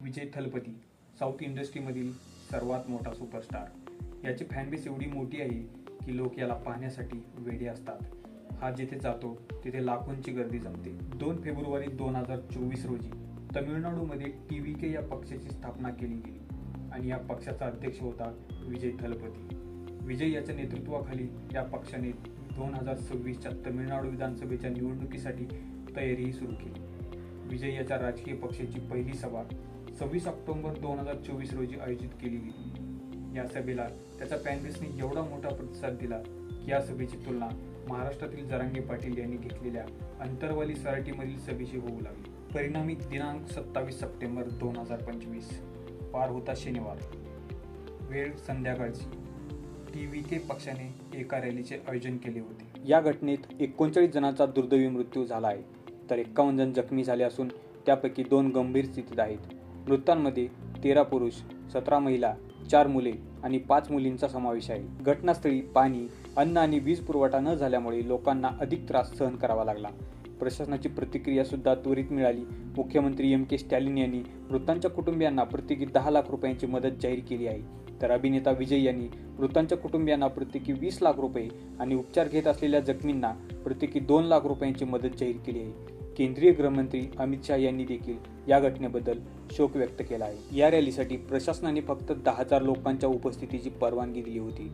विजय Thalapathy south इंडस्ट्रीमधील सर्वात मोठा superstar. याची फॅनबेस एवढी मोठी आहे की लोक याला पाहण्यासाठी वेडे असतात। हा जिथे जातो तिथे लाखोंची गर्दी जमते। 2 फेब्रुवारी 2024 रोजी तमिळनाडूमध्ये TVK या पक्षाची स्थापना केली गेली आणि या पक्षाचा अध्यक्ष होता विजय थलपती। विजय याच्या नेतृत्वाखाली या पक्षाने 2026च्या तमिळनाडू विधानसभेच्या निवडणुकीसाठी तयारीही सुरू केली। विजय याच्या राजकीय पक्षाची पहिली सभा 26 ऑक्टोबर 2024 रोजी आयोजित केली गेली। या सभेला त्याच्या फॅनबेसने एवढा मोठा प्रतिसाद दिला की या सभेची तुलना महाराष्ट्रातील जरांगे पाटील यांनी घेतलेल्या अंतरवाली सराटीमधील सभेशी होऊ लागली। परिणामी दिनांक 27 सप्टेंबर 2025 पार होता शनिवार, वेळ संध्याकाळची। TVK पक्षाने एका रॅलीचे आयोजन केले होते। या घटनेत 39 जणांचा दुर्दैवी मृत्यू झाला आहे, तर 51 जण जखमी झाले असून त्यापैकी 2 गंभीर स्थितीत आहेत। मृतांमध्ये 13 पुरुष, 17 महिला, 4 मुले आणि 5 मुलींचा समावेश आहे। घटनास्थळी पाणी, अन्न आणि वीज पुरवठा न झाल्यामुळे लोकांना अधिक त्रास सहन करावा लागला। प्रशासनाची प्रतिक्रिया सुद्धा त्वरित मिळाली। मुख्यमंत्री MK स्टॅलिन यांनी मृतांच्या कुटुंबियांना प्रत्येकी 10 लाख रुपयांची मदत जाहीर केली आहे, तर अभिनेता विजय यांनी मृतांच्या कुटुंबियांना प्रत्येकी 20 लाख रुपये आणि उपचार घेत असलेल्या जखमींना प्रत्येकी 2 लाख रुपयांची मदत जाहीर केली आहे। केंद्रीय गृहमंत्री अमित शाह यांनी देखील या घटनेबद्दल शोक व्यक्त केला आहे। या रॅलीसाठी प्रशासनाने फक्त 10,000 लोकांच्या उपस्थितीची परवानगी दिली होती,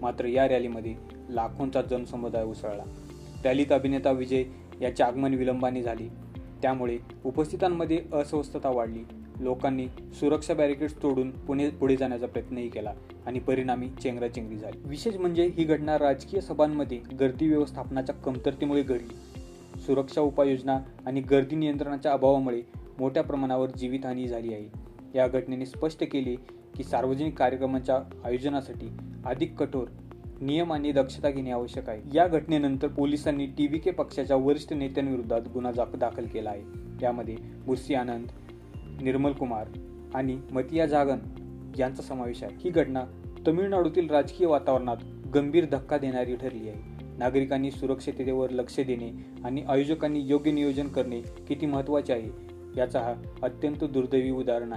मात्र या रॅलीमध्ये लाखोंचा जनसमुदाय उसळला। रॅलीत अभिनेता विजय याचे आगमन विलंबाने झाले, त्यामुळे उपस्थितांमध्ये अस्वस्थता वाढली। लोकांनी सुरक्षा बॅरिकेड्स तोडून पुढे जाण्याचा प्रयत्नही केला आणि परिणामी चेंगराचेंगरी झाली। विशेष म्हणजे ही घटना राजकीय सभांमध्ये गर्दी व्यवस्थापनाच्या कमतरतेमुळे घडली। सुरक्षा उपाययोजना आणि गर्दी नियंत्रणाच्या अभावामुळे मोठ्या प्रमाणावर जीवितहानी झाली आहे। या घटनेने स्पष्ट केले की सार्वजनिक कार्यक्रमांच्या आयोजनासाठी अधिक कठोर नियम आणि दक्षता घेणे आवश्यक आहे। या घटनेनंतर पोलिसांनी TVK पक्षाच्या वरिष्ठ नेत्यांविरोधात गुन्हा दाखल केला आहे। यामध्ये बुस्सी आनंद, निर्मल कुमार आणि मतिया जागन यांचा समावेश आहे। ही घटना तमिळनाडूतील राजकीय वातावरणात गंभीर धक्का देणारी ठरली आहे। नागरिकांनी सुरक्षिततेवर लक्ष देणे आणि आयोजकांनी योग्य नियोजन करणे किती महत्त्वाचे आहे याचा हा अत्यंत दुर्दैवी उदाहरण आहे।